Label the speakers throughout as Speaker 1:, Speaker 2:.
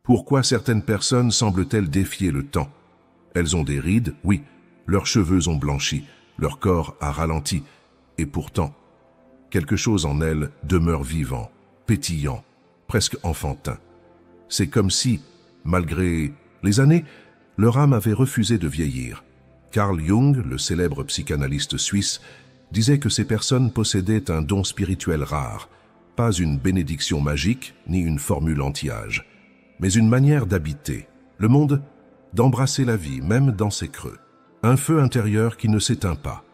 Speaker 1: Pourquoi certaines personnes semblent-elles défier le temps? Elles ont des rides, oui, leurs cheveux ont blanchi, leur corps a ralenti, et pourtant, quelque chose en elles demeure vivant, pétillant, presque enfantin. C'est comme si, malgré les années, leur âme avait refusé de vieillir. Carl Jung, le célèbre psychanalyste suisse, disait que ces personnes possédaient un don spirituel rare, pas une bénédiction magique ni une formule anti-âge, mais une manière d'habiter le monde, d'embrasser la vie, même dans ses creux. Un feu intérieur qui ne s'éteint pas,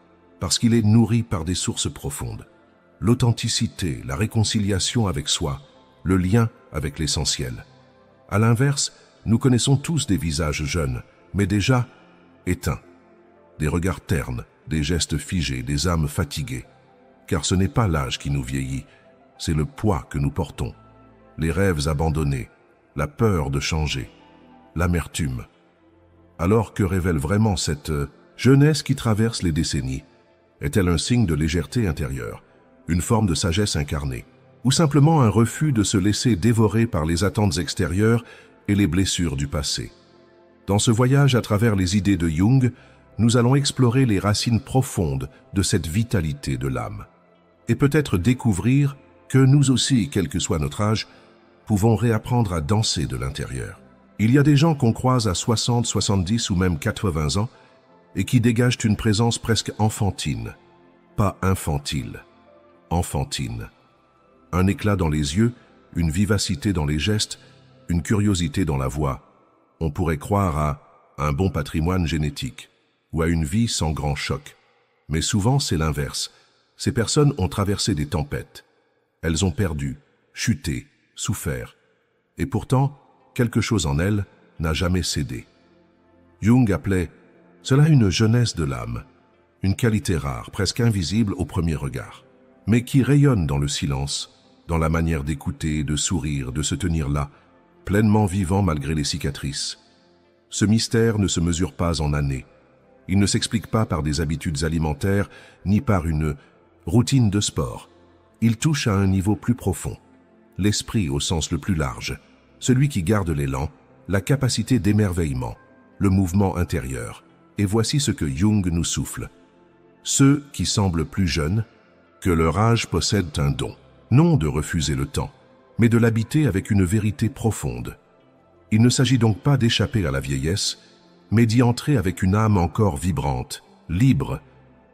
Speaker 1: parce qu'il est nourri par des sources profondes. L'authenticité, la réconciliation avec soi, le lien avec l'essentiel. À l'inverse, nous connaissons tous des visages jeunes, mais déjà éteints. Des regards ternes, des gestes figés, des âmes fatiguées. Car ce n'est pas l'âge qui nous vieillit, c'est le poids que nous portons. Les rêves abandonnés, la peur de changer, l'amertume. Alors que révèle vraiment cette jeunesse qui traverse les décennies? Est-elle un signe de légèreté intérieure, une forme de sagesse incarnée, ou simplement un refus de se laisser dévorer par les attentes extérieures et les blessures du passé? Dans ce voyage à travers les idées de Jung, nous allons explorer les racines profondes de cette vitalité de l'âme. Et peut-être découvrir que nous aussi, quel que soit notre âge, pouvons réapprendre à danser de l'intérieur. Il y a des gens qu'on croise à 60, 70 ou même 80 ans et qui dégagent une présence presque enfantine, pas infantile, enfantine. Un éclat dans les yeux, une vivacité dans les gestes, une curiosité dans la voix. On pourrait croire à un bon patrimoine génétique ou à une vie sans grand choc. Mais souvent, c'est l'inverse. Ces personnes ont traversé des tempêtes. Elles ont perdu, chuté, souffert. Et pourtant, quelque chose en elles n'a jamais cédé. Jung appelait cela une jeunesse de l'âme, une qualité rare, presque invisible au premier regard, mais qui rayonne dans le silence, dans la manière d'écouter, de sourire, de se tenir là, pleinement vivant malgré les cicatrices. Ce mystère ne se mesure pas en années. Il ne s'explique pas par des habitudes alimentaires, ni par une routine de sport. Il touche à un niveau plus profond, l'esprit au sens le plus large, celui qui garde l'élan, la capacité d'émerveillement, le mouvement intérieur. Et voici ce que Jung nous souffle. Ceux qui semblent plus jeunes, que leur âge possèdent un don, non de refuser le temps, mais de l'habiter avec une vérité profonde. Il ne s'agit donc pas d'échapper à la vieillesse, mais d'y entrer avec une âme encore vibrante, libre,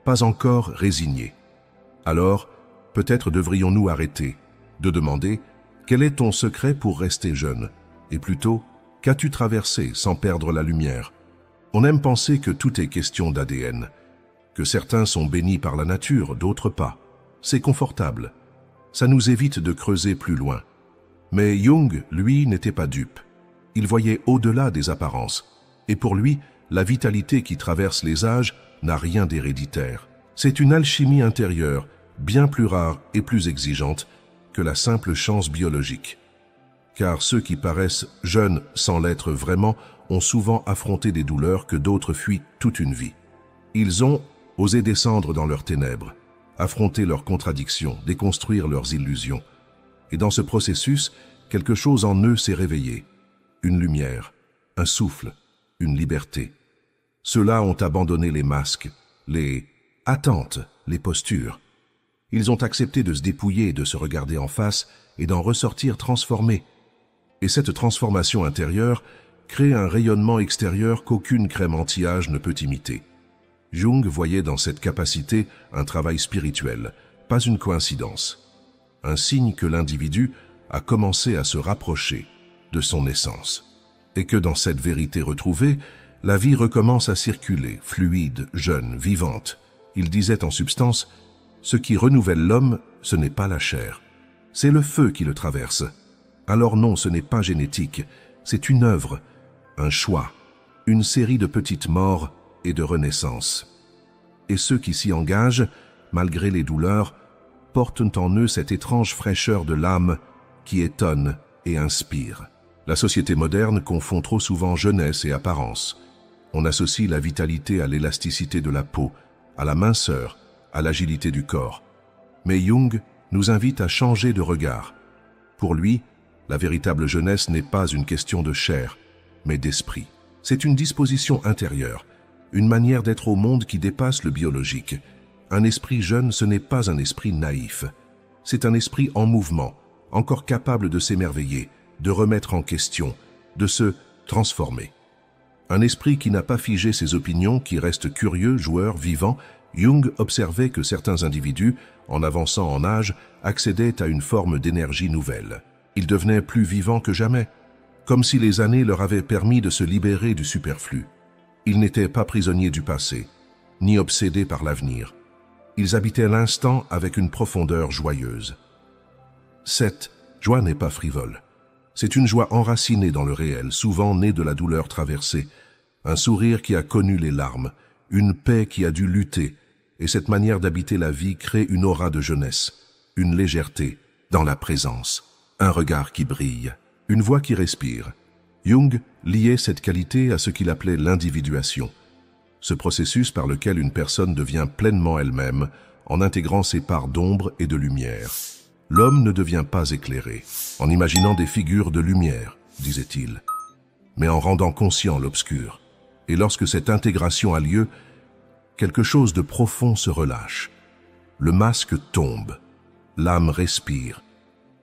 Speaker 1: pas encore résignée. Alors, peut-être devrions-nous arrêter de demander « Quel est ton secret pour rester jeune ?» et plutôt « Qu'as-tu traversé sans perdre la lumière ?» On aime penser que tout est question d'ADN, que certains sont bénis par la nature, d'autres pas. C'est confortable. Ça nous évite de creuser plus loin. Mais Jung, lui, n'était pas dupe. Il voyait au-delà des apparences. Et pour lui, la vitalité qui traverse les âges n'a rien d'héréditaire. C'est une alchimie intérieure, bien plus rare et plus exigeante que la simple chance biologique. Car ceux qui paraissent jeunes sans l'être vraiment ont souvent affronté des douleurs que d'autres fuient toute une vie. Ils ont osé descendre dans leurs ténèbres, affronter leurs contradictions, déconstruire leurs illusions. Et dans ce processus, quelque chose en eux s'est réveillé. Une lumière, un souffle, une liberté. Ceux-là ont abandonné les masques, les attentes, les postures. Ils ont accepté de se dépouiller, de se regarder en face et d'en ressortir transformés. Et cette transformation intérieure crée un rayonnement extérieur qu'aucune crème anti-âge ne peut imiter. Jung voyait dans cette capacité un travail spirituel, pas une coïncidence. Un signe que l'individu a commencé à se rapprocher de son essence. Et que dans cette vérité retrouvée, la vie recommence à circuler, fluide, jeune, vivante. Il disait en substance, « Ce qui renouvelle l'homme, ce n'est pas la chair. C'est le feu qui le traverse. Alors non, ce n'est pas génétique, c'est une œuvre, un choix, une série de petites morts et de renaissances. Et ceux qui s'y engagent, malgré les douleurs, portent en eux cette étrange fraîcheur de l'âme qui étonne et inspire. La société moderne confond trop souvent jeunesse et apparence. On associe la vitalité à l'élasticité de la peau, à la minceur, à l'agilité du corps. Mais Jung nous invite à changer de regard. Pour lui, La véritable jeunesse n'est pas une question de chair, mais d'esprit. C'est une disposition intérieure, une manière d'être au monde qui dépasse le biologique. Un esprit jeune, ce n'est pas un esprit naïf. C'est un esprit en mouvement, encore capable de s'émerveiller, de remettre en question, de se transformer. Un esprit qui n'a pas figé ses opinions, qui reste curieux, joueur, vivant. Jung observait que certains individus, en avançant en âge, accédaient à une forme d'énergie nouvelle. Ils devenaient plus vivants que jamais, comme si les années leur avaient permis de se libérer du superflu. Ils n'étaient pas prisonniers du passé, ni obsédés par l'avenir. Ils habitaient l'instant avec une profondeur joyeuse. Cette joie n'est pas frivole. C'est une joie enracinée dans le réel, souvent née de la douleur traversée, un sourire qui a connu les larmes, une paix qui a dû lutter, et cette manière d'habiter la vie crée une aura de jeunesse, une légèreté dans la présence, un regard qui brille, une voix qui respire. Jung liait cette qualité à ce qu'il appelait l'individuation, ce processus par lequel une personne devient pleinement elle-même en intégrant ses parts d'ombre et de lumière. L'homme ne devient pas éclairé en imaginant des figures de lumière, disait-il, mais en rendant conscient l'obscur. Et lorsque cette intégration a lieu, quelque chose de profond se relâche. Le masque tombe, l'âme respire,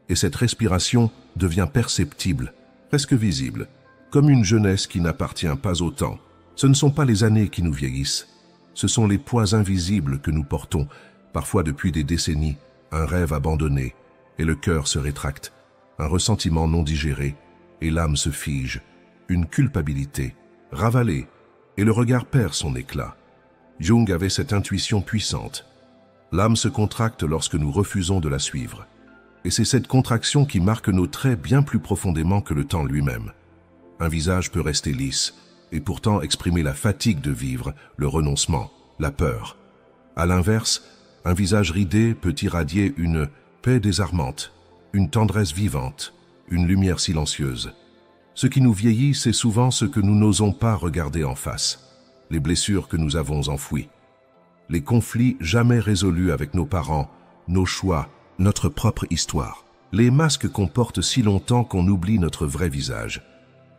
Speaker 1: et cette respiration devient perceptible, presque visible, comme une jeunesse qui n'appartient pas au temps. Ce ne sont pas les années qui nous vieillissent, ce sont les poids invisibles que nous portons, parfois depuis des décennies, un rêve abandonné, et le cœur se rétracte, un ressentiment non digéré, et l'âme se fige, une culpabilité, ravalée, et le regard perd son éclat. Jung avait cette intuition puissante. L'âme se contracte lorsque nous refusons de la suivre. Et c'est cette contraction qui marque nos traits bien plus profondément que le temps lui-même. Un visage peut rester lisse, et pourtant exprimer la fatigue de vivre, le renoncement, la peur. À l'inverse, un visage ridé peut irradier une paix désarmante, une tendresse vivante, une lumière silencieuse. Ce qui nous vieillit, c'est souvent ce que nous n'osons pas regarder en face, les blessures que nous avons enfouies, les conflits jamais résolus avec nos parents, nos choix, notre propre histoire, les masques qu'on porte si longtemps qu'on oublie notre vrai visage.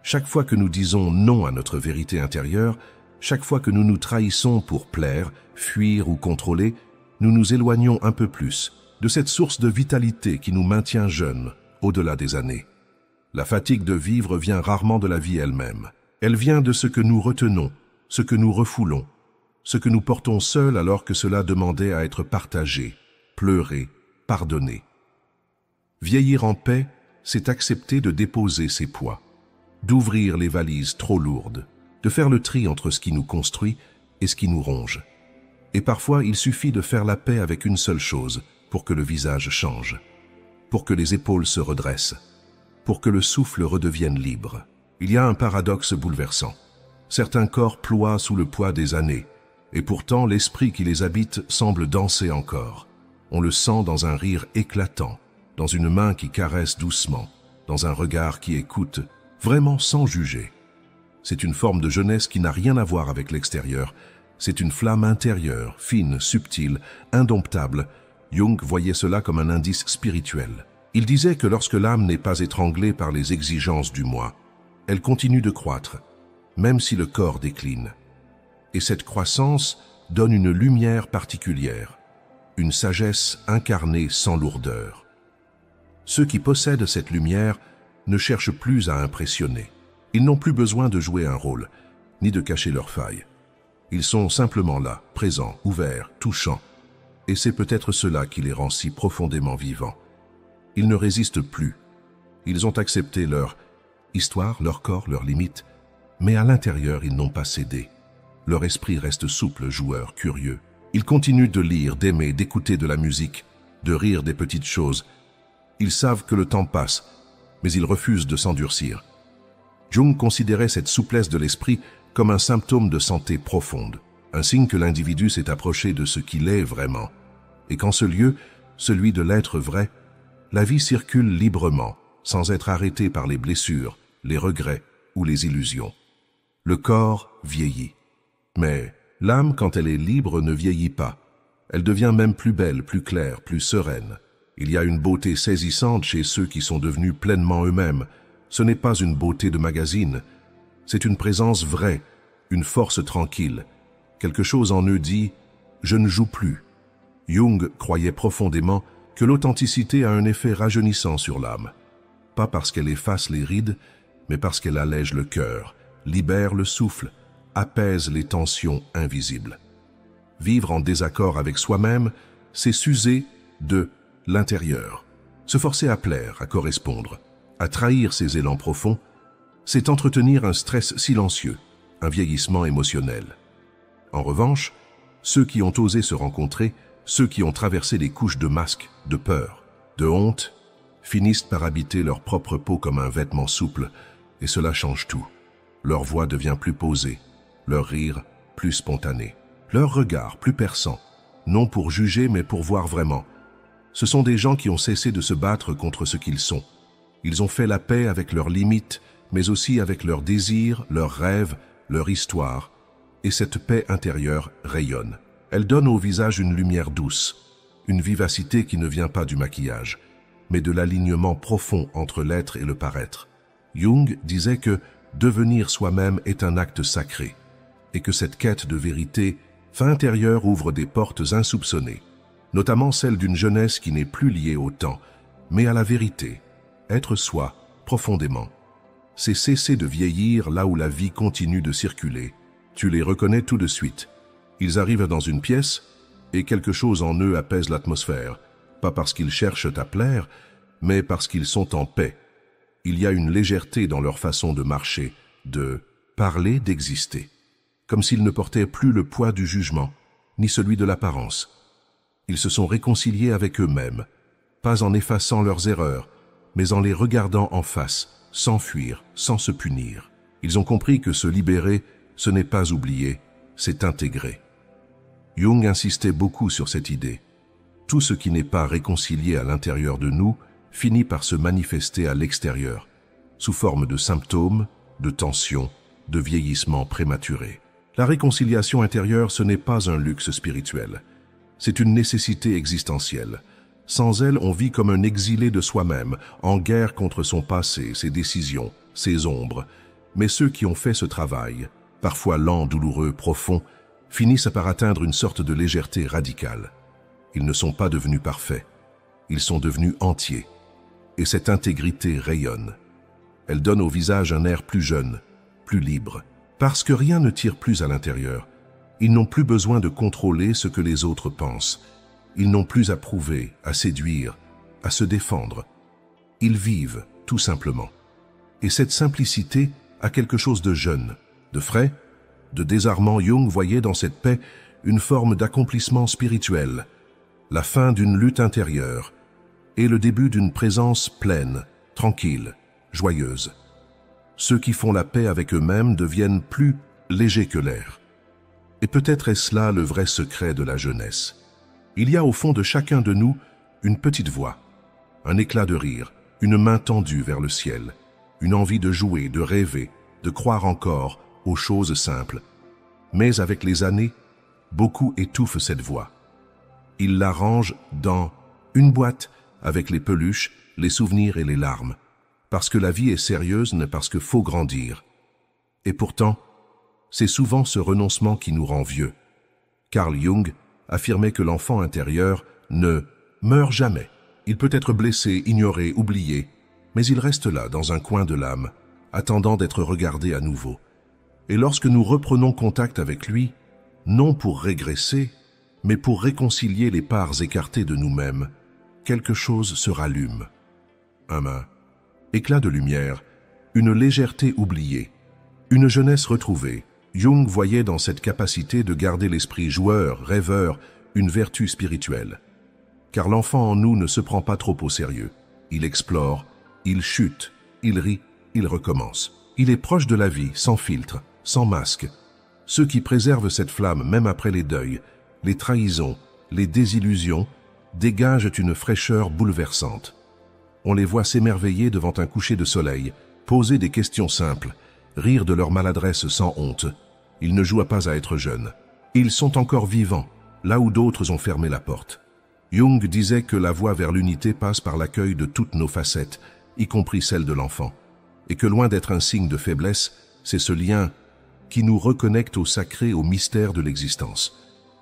Speaker 1: Chaque fois que nous disons non à notre vérité intérieure, chaque fois que nous nous trahissons pour plaire, fuir ou contrôler, nous nous éloignons un peu plus de cette source de vitalité qui nous maintient jeunes au-delà des années. La fatigue de vivre vient rarement de la vie elle-même. Elle vient de ce que nous retenons, ce que nous refoulons, ce que nous portons seuls alors que cela demandait à être partagé, pleuré, pardonné. Vieillir en paix, c'est accepter de déposer ses poids, d'ouvrir les valises trop lourdes, de faire le tri entre ce qui nous construit et ce qui nous ronge. Et parfois, il suffit de faire la paix avec une seule chose pour que le visage change, pour que les épaules se redressent, pour que le souffle redevienne libre. Il y a un paradoxe bouleversant. Certains corps ploient sous le poids des années, et pourtant l'esprit qui les habite semble danser encore. On le sent dans un rire éclatant, dans une main qui caresse doucement, dans un regard qui écoute, vraiment sans juger. C'est une forme de jeunesse qui n'a rien à voir avec l'extérieur. C'est une flamme intérieure, fine, subtile, indomptable. Jung voyait cela comme un indice spirituel. Il disait que lorsque l'âme n'est pas étranglée par les exigences du moi, elle continue de croître, même si le corps décline. Et cette croissance donne une lumière particulière, une sagesse incarnée sans lourdeur. Ceux qui possèdent cette lumière ne cherchent plus à impressionner. Ils n'ont plus besoin de jouer un rôle, ni de cacher leurs failles. Ils sont simplement là, présents, ouverts, touchants. Et c'est peut-être cela qui les rend si profondément vivants. Ils ne résistent plus. Ils ont accepté leur histoire, leur corps, leurs limites, mais à l'intérieur, ils n'ont pas cédé. Leur esprit reste souple, joueur, curieux. Ils continuent de lire, d'aimer, d'écouter de la musique, de rire des petites choses. Ils savent que le temps passe, mais ils refusent de s'endurcir. Jung considérait cette souplesse de l'esprit comme un symptôme de santé profonde, un signe que l'individu s'est approché de ce qu'il est vraiment, et qu'en ce lieu, celui de l'être vrai, la vie circule librement, sans être arrêtée par les blessures, les regrets ou les illusions. Le corps vieillit, mais l'âme, quand elle est libre, ne vieillit pas. Elle devient même plus belle, plus claire, plus sereine. Il y a une beauté saisissante chez ceux qui sont devenus pleinement eux-mêmes. Ce n'est pas une beauté de magazine, c'est une présence vraie, une force tranquille. Quelque chose en eux dit « je ne joue plus ». Jung croyait profondément que l'authenticité a un effet rajeunissant sur l'âme. Pas parce qu'elle efface les rides, mais parce qu'elle allège le cœur, libère le souffle, apaise les tensions invisibles. Vivre en désaccord avec soi-même, c'est s'user de l'intérieur. Se forcer à plaire, à correspondre, à trahir ses élans profonds, c'est entretenir un stress silencieux, un vieillissement émotionnel. En revanche, ceux qui ont osé se rencontrer, ceux qui ont traversé les couches de masques, de peur, de honte, finissent par habiter leur propre peau comme un vêtement souple, et cela change tout. Leur voix devient plus posée, leur rire plus spontané, leur regard plus perçant, non pour juger mais pour voir vraiment. Ce sont des gens qui ont cessé de se battre contre ce qu'ils sont. Ils ont fait la paix avec leurs limites, mais aussi avec leurs désirs, leurs rêves, leur histoire, et cette paix intérieure rayonne. Elle donne au visage une lumière douce, une vivacité qui ne vient pas du maquillage, mais de l'alignement profond entre l'être et le paraître. Jung disait que devenir soi-même est un acte sacré, et que cette quête de vérité fin intérieure ouvre des portes insoupçonnées, notamment celle d'une jeunesse qui n'est plus liée au temps, mais à la vérité. Être soi, profondément, c'est cesser de vieillir là où la vie continue de circuler. Tu les reconnais tout de suite. Ils arrivent dans une pièce et quelque chose en eux apaise l'atmosphère, pas parce qu'ils cherchent à plaire, mais parce qu'ils sont en paix. Il y a une légèreté dans leur façon de marcher, de parler, d'exister, comme s'ils ne portaient plus le poids du jugement, ni celui de l'apparence. Ils se sont réconciliés avec eux-mêmes, pas en effaçant leurs erreurs, mais en les regardant en face, sans fuir, sans se punir. Ils ont compris que se libérer, ce n'est pas oublier, c'est intégrer. Jung insistait beaucoup sur cette idée. Tout ce qui n'est pas réconcilié à l'intérieur de nous finit par se manifester à l'extérieur, sous forme de symptômes, de tensions, de vieillissement prématuré. La réconciliation intérieure, ce n'est pas un luxe spirituel. C'est une nécessité existentielle. Sans elle, on vit comme un exilé de soi-même, en guerre contre son passé, ses décisions, ses ombres. Mais ceux qui ont fait ce travail, parfois lent, douloureux, profond, finissent par atteindre une sorte de légèreté radicale. Ils ne sont pas devenus parfaits, ils sont devenus entiers. Et cette intégrité rayonne. Elle donne au visage un air plus jeune, plus libre. Parce que rien ne tire plus à l'intérieur, ils n'ont plus besoin de contrôler ce que les autres pensent. Ils n'ont plus à prouver, à séduire, à se défendre. Ils vivent, tout simplement. Et cette simplicité a quelque chose de jeune, de frais, de désarmant. Jung voyait dans cette paix une forme d'accomplissement spirituel, la fin d'une lutte intérieure et le début d'une présence pleine, tranquille, joyeuse. Ceux qui font la paix avec eux-mêmes deviennent plus légers que l'air. Et peut-être est-ce là le vrai secret de la jeunesse. Il y a au fond de chacun de nous une petite voix, un éclat de rire, une main tendue vers le ciel, une envie de jouer, de rêver, de croire encore aux choses simples. Mais avec les années, beaucoup étouffent cette voix. Ils la rangent dans une boîte avec les peluches, les souvenirs et les larmes, parce que la vie est sérieuse, mais parce que faut grandir. Et pourtant, c'est souvent ce renoncement qui nous rend vieux. Carl Jung affirmait que l'enfant intérieur ne meurt jamais. Il peut être blessé, ignoré, oublié, mais il reste là, dans un coin de l'âme, attendant d'être regardé à nouveau. Et lorsque nous reprenons contact avec lui, non pour régresser, mais pour réconcilier les parts écartées de nous-mêmes, quelque chose se rallume. Un éclat de lumière, une légèreté oubliée, une jeunesse retrouvée. Jung voyait dans cette capacité de garder l'esprit joueur, rêveur, une vertu spirituelle. Car l'enfant en nous ne se prend pas trop au sérieux. Il explore, il chute, il rit, il recommence. Il est proche de la vie, sans filtre, sans masque. Ceux qui préservent cette flamme même après les deuils, les trahisons, les désillusions, dégagent une fraîcheur bouleversante. On les voit s'émerveiller devant un coucher de soleil, poser des questions simples, rire de leur maladresse sans honte. Ils ne jouent pas à être jeunes. Ils sont encore vivants, là où d'autres ont fermé la porte. Jung disait que la voie vers l'unité passe par l'accueil de toutes nos facettes, y compris celle de l'enfant, et que loin d'être un signe de faiblesse, c'est ce lien qui nous reconnecte au sacré, au mystère de l'existence.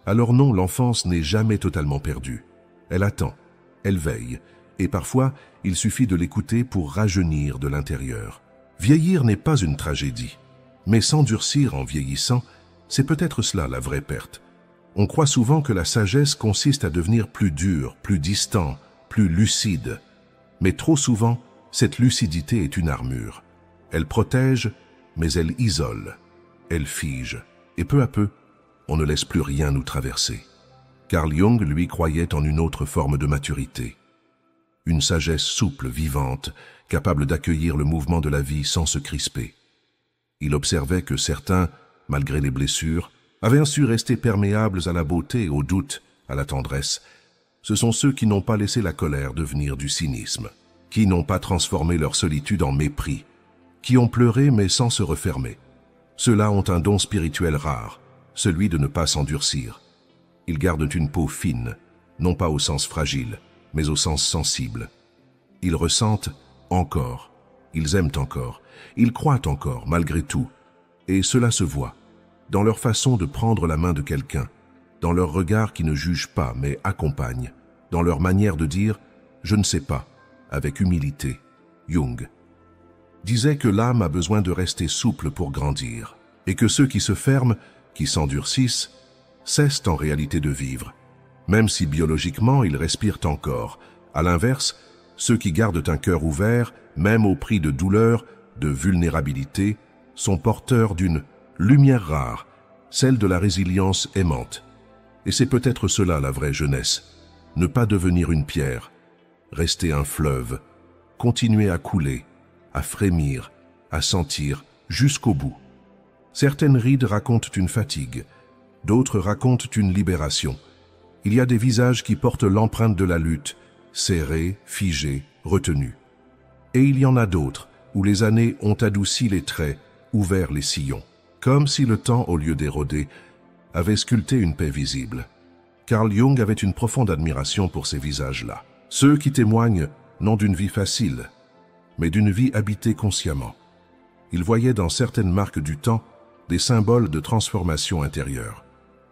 Speaker 1: Alors non, l'enfance n'est jamais totalement perdue. Elle attend, elle veille, et parfois, il suffit de l'écouter pour rajeunir de l'intérieur. Vieillir n'est pas une tragédie, mais s'endurcir en vieillissant, c'est peut-être cela la vraie perte. On croit souvent que la sagesse consiste à devenir plus dur, plus distant, plus lucide. Mais trop souvent, cette lucidité est une armure. Elle protège, mais elle isole. Elle fige, et peu à peu, on ne laisse plus rien nous traverser. Carl Jung, lui, croyait en une autre forme de maturité. Une sagesse souple, vivante, capable d'accueillir le mouvement de la vie sans se crisper. Il observait que certains, malgré les blessures, avaient su rester perméables à la beauté, au doute, à la tendresse. Ce sont ceux qui n'ont pas laissé la colère devenir du cynisme, qui n'ont pas transformé leur solitude en mépris, qui ont pleuré mais sans se refermer. Ceux-là ont un don spirituel rare, celui de ne pas s'endurcir. Ils gardent une peau fine, non pas au sens fragile, mais au sens sensible. Ils ressentent encore, ils aiment encore, ils croient encore, malgré tout. Et cela se voit, dans leur façon de prendre la main de quelqu'un, dans leur regard qui ne juge pas, mais accompagne, dans leur manière de dire « je ne sais pas », avec humilité. Jung disait que l'âme a besoin de rester souple pour grandir, et que ceux qui se ferment, qui s'endurcissent, cessent en réalité de vivre, même si biologiquement ils respirent encore. À l'inverse, ceux qui gardent un cœur ouvert, même au prix de douleur, de vulnérabilité, sont porteurs d'une lumière rare, celle de la résilience aimante. Et c'est peut-être cela la vraie jeunesse. Ne pas devenir une pierre, rester un fleuve, continuer à couler, à frémir, à sentir jusqu'au bout. Certaines rides racontent une fatigue, d'autres racontent une libération. Il y a des visages qui portent l'empreinte de la lutte, serrés, figés, retenus. Et il y en a d'autres où les années ont adouci les traits, ouvert les sillons, comme si le temps, au lieu d'éroder, avait sculpté une paix visible. Carl Jung avait une profonde admiration pour ces visages-là, ceux qui témoignent non d'une vie facile, mais d'une vie habitée consciemment. Il voyait dans certaines marques du temps des symboles de transformation intérieure,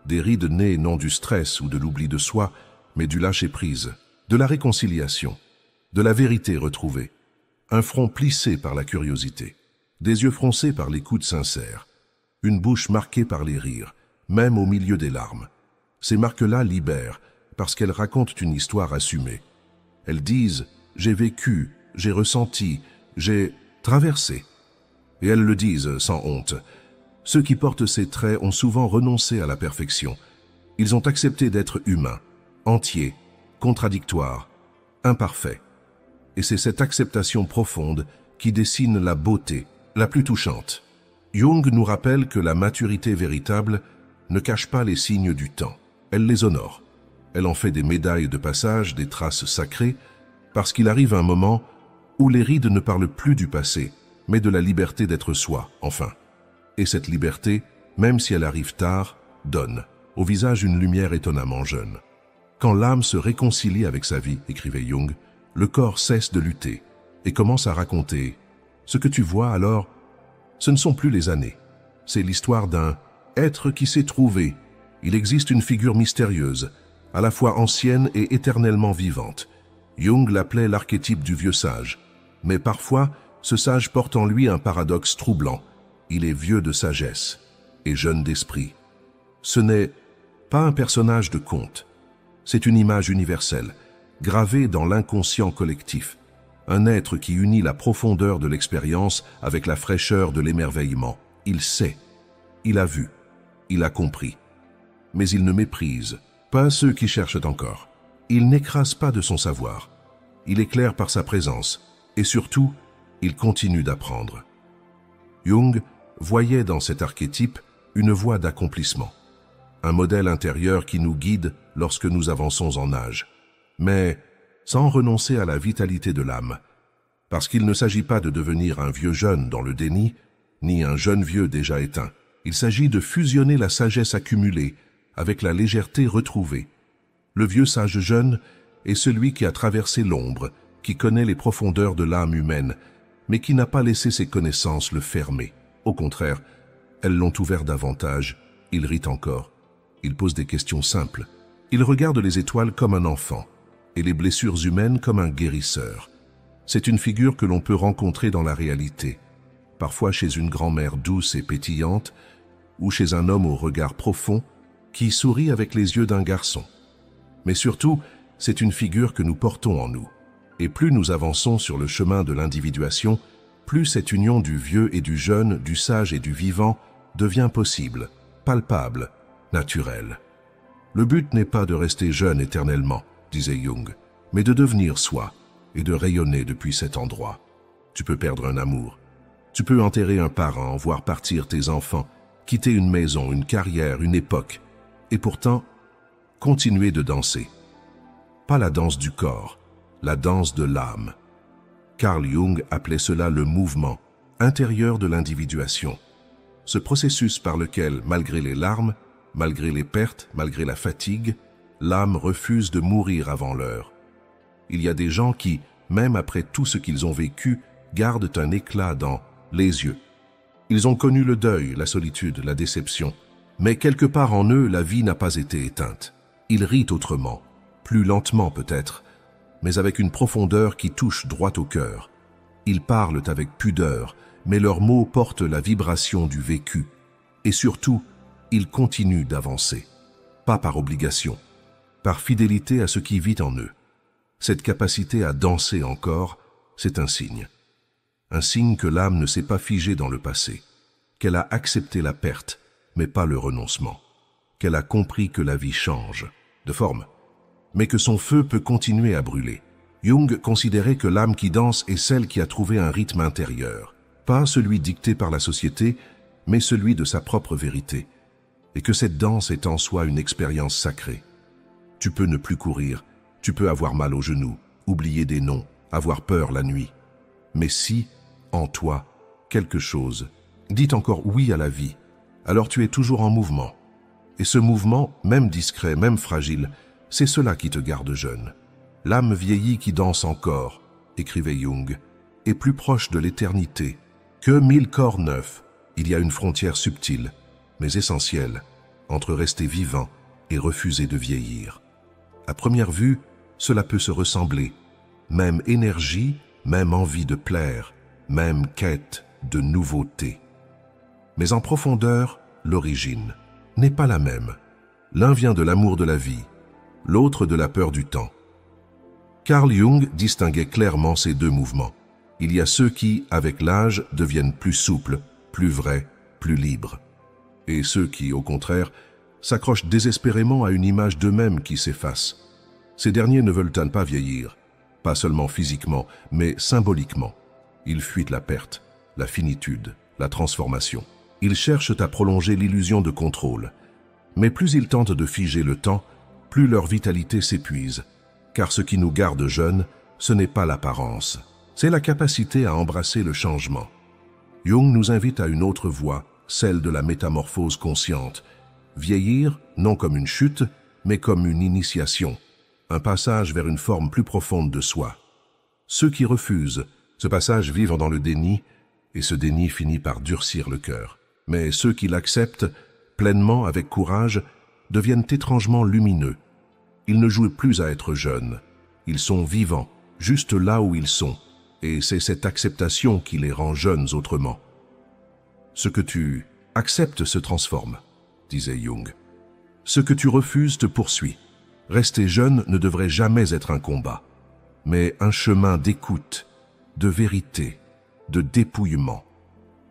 Speaker 1: des rides nées non du stress ou de l'oubli de soi, mais du lâcher-prise, de la réconciliation, de la vérité retrouvée, un front plissé par la curiosité, des yeux froncés par l'écoute sincère, une bouche marquée par les rires, même au milieu des larmes. Ces marques-là libèrent, parce qu'elles racontent une histoire assumée. Elles disent « j'ai vécu, j'ai ressenti, j'ai traversé ». Et elles le disent sans honte. Ceux qui portent ces traits ont souvent renoncé à la perfection. Ils ont accepté d'être humains, entiers, contradictoires, imparfaits. Et c'est cette acceptation profonde qui dessine la beauté, la plus touchante. Jung nous rappelle que la maturité véritable ne cache pas les signes du temps. Elle les honore. Elle en fait des médailles de passage, des traces sacrées, parce qu'il arrive un moment où les rides ne parlent plus du passé, mais de la liberté d'être soi, enfin. Et cette liberté, même si elle arrive tard, donne au visage une lumière étonnamment jeune. Quand l'âme se réconcilie avec sa vie, écrivait Jung, le corps cesse de lutter et commence à raconter. Ce que tu vois alors, ce ne sont plus les années. C'est l'histoire d'un être qui s'est trouvé. Il existe une figure mystérieuse, à la fois ancienne et éternellement vivante. Jung l'appelait l'archétype du vieux sage. Mais parfois, ce sage porte en lui un paradoxe troublant. Il est vieux de sagesse et jeune d'esprit. Ce n'est pas un personnage de conte. C'est une image universelle, gravée dans l'inconscient collectif. Un être qui unit la profondeur de l'expérience avec la fraîcheur de l'émerveillement. Il sait, il a vu, il a compris. Mais il ne méprise pas ceux qui cherchent encore. Il n'écrase pas de son savoir. Il éclaire par sa présence. Et surtout, il continue d'apprendre. Jung voyait dans cet archétype une voie d'accomplissement. Un modèle intérieur qui nous guide lorsque nous avançons en âge. Mais sans renoncer à la vitalité de l'âme. Parce qu'il ne s'agit pas de devenir un vieux jeune dans le déni, ni un jeune vieux déjà éteint. Il s'agit de fusionner la sagesse accumulée avec la légèreté retrouvée. Le vieux sage jeune est celui qui a traversé l'ombre, qui connaît les profondeurs de l'âme humaine, mais qui n'a pas laissé ses connaissances le fermer. Au contraire, elles l'ont ouvert davantage. Il rit encore. Il pose des questions simples. Il regarde les étoiles comme un enfant, et les blessures humaines comme un guérisseur. C'est une figure que l'on peut rencontrer dans la réalité, parfois chez une grand-mère douce et pétillante, ou chez un homme au regard profond qui sourit avec les yeux d'un garçon. Mais surtout, c'est une figure que nous portons en nous. Et plus nous avançons sur le chemin de l'individuation, plus cette union du vieux et du jeune, du sage et du vivant devient possible, palpable, naturelle. Le but n'est pas de rester jeune éternellement, disait Jung, mais de devenir soi et de rayonner depuis cet endroit. Tu peux perdre un amour, tu peux enterrer un parent, voir partir tes enfants, quitter une maison, une carrière, une époque, et pourtant continuer de danser. Pas la danse du corps, la danse de l'âme. Carl Jung appelait cela le mouvement intérieur de l'individuation. Ce processus par lequel, malgré les larmes, malgré les pertes, malgré la fatigue, l'âme refuse de mourir avant l'heure. Il y a des gens qui, même après tout ce qu'ils ont vécu, gardent un éclat dans les yeux. Ils ont connu le deuil, la solitude, la déception, mais quelque part en eux, la vie n'a pas été éteinte. Ils rient autrement, plus lentement peut-être, mais avec une profondeur qui touche droit au cœur. Ils parlent avec pudeur, mais leurs mots portent la vibration du vécu. Et surtout, ils continuent d'avancer, pas par obligation, par fidélité à ce qui vit en eux. Cette capacité à danser encore, c'est un signe. Un signe que l'âme ne s'est pas figée dans le passé, qu'elle a accepté la perte, mais pas le renoncement, qu'elle a compris que la vie change, de forme, mais que son feu peut continuer à brûler. Jung considérait que l'âme qui danse est celle qui a trouvé un rythme intérieur, pas celui dicté par la société, mais celui de sa propre vérité, et que cette danse est en soi une expérience sacrée. Tu peux ne plus courir, tu peux avoir mal aux genoux, oublier des noms, avoir peur la nuit. Mais si, en toi, quelque chose dit encore oui à la vie, alors tu es toujours en mouvement. Et ce mouvement, même discret, même fragile, c'est cela qui te garde jeune. L'âme vieillie qui danse encore, écrivait Jung, est plus proche de l'éternité que 1000 corps neufs. Il y a une frontière subtile, mais essentielle, entre rester vivant et refuser de vieillir. À première vue, cela peut se ressembler. Même énergie, même envie de plaire, même quête de nouveauté. Mais en profondeur, l'origine n'est pas la même. L'un vient de l'amour de la vie, l'autre de la peur du temps. Carl Jung distinguait clairement ces deux mouvements. Il y a ceux qui, avec l'âge, deviennent plus souples, plus vrais, plus libres. Et ceux qui, au contraire, s'accrochent désespérément à une image d'eux-mêmes qui s'efface. Ces derniers ne veulent pas vieillir, pas seulement physiquement, mais symboliquement. Ils fuient la perte, la finitude, la transformation. Ils cherchent à prolonger l'illusion de contrôle. Mais plus ils tentent de figer le temps, plus leur vitalité s'épuise. Car ce qui nous garde jeunes, ce n'est pas l'apparence, c'est la capacité à embrasser le changement. Jung nous invite à une autre voie, celle de la métamorphose consciente. Vieillir, non comme une chute, mais comme une initiation, un passage vers une forme plus profonde de soi. Ceux qui refusent ce passage vivent dans le déni, et ce déni finit par durcir le cœur. Mais ceux qui l'acceptent pleinement, avec courage, deviennent étrangement lumineux. Ils ne jouent plus à être jeunes. Ils sont vivants, juste là où ils sont, et c'est cette acceptation qui les rend jeunes autrement. Ce que tu acceptes se transforme, disait Jung. Ce que tu refuses te poursuit. Rester jeune ne devrait jamais être un combat, mais un chemin d'écoute, de vérité, de dépouillement.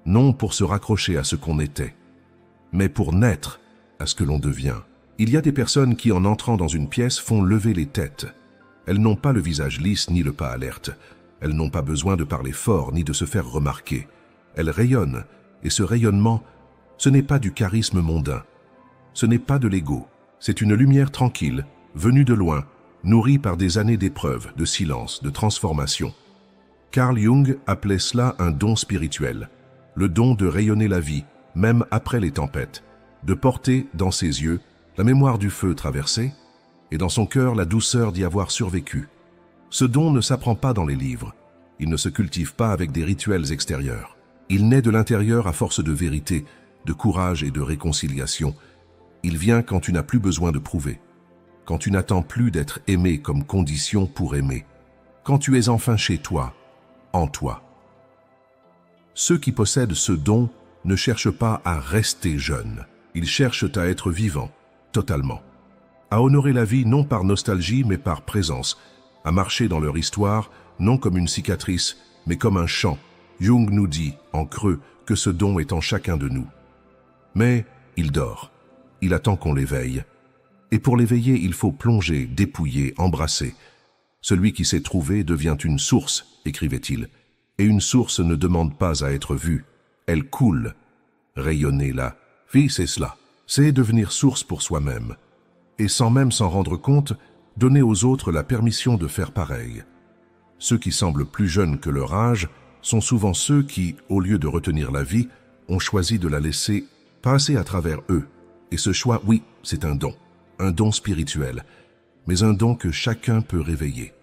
Speaker 1: Non pour se raccrocher à ce qu'on était, mais pour naître à ce que l'on devient. Il y a des personnes qui, en entrant dans une pièce, font lever les têtes. Elles n'ont pas le visage lisse ni le pas alerte. Elles n'ont pas besoin de parler fort ni de se faire remarquer. Elles rayonnent, et ce rayonnement, ce n'est pas du charisme mondain. Ce n'est pas de l'ego. C'est une lumière tranquille, venue de loin, nourrie par des années d'épreuves, de silence, de transformation. Carl Jung appelait cela un don spirituel, le don de rayonner la vie, même après les tempêtes, de porter dans ses yeux la mémoire du feu traversé et dans son cœur la douceur d'y avoir survécu. Ce don ne s'apprend pas dans les livres, il ne se cultive pas avec des rituels extérieurs. Il naît de l'intérieur à force de vérité, de courage et de réconciliation. Il vient quand tu n'as plus besoin de prouver, quand tu n'attends plus d'être aimé comme condition pour aimer, quand tu es enfin chez toi, en toi. Ceux qui possèdent ce don ne cherchent pas à rester jeunes, ils cherchent à être vivants, totalement. À honorer la vie non par nostalgie mais par présence, à marcher dans leur histoire non comme une cicatrice mais comme un chant. Jung nous dit, en creux, que ce don est en chacun de nous. Mais il dort, il attend qu'on l'éveille. Et pour l'éveiller, il faut plonger, dépouiller, embrasser. Celui qui s'est trouvé devient une source, écrivait-il. Et une source ne demande pas à être vue, elle coule. Rayonner la vie, c'est cela, c'est devenir source pour soi-même. Et sans même s'en rendre compte, donner aux autres la permission de faire pareil. Ceux qui semblent plus jeunes que leur âge sont souvent ceux qui, au lieu de retenir la vie, ont choisi de la laisser passer à travers eux. Et ce choix, oui, c'est un don spirituel, mais un don que chacun peut réveiller.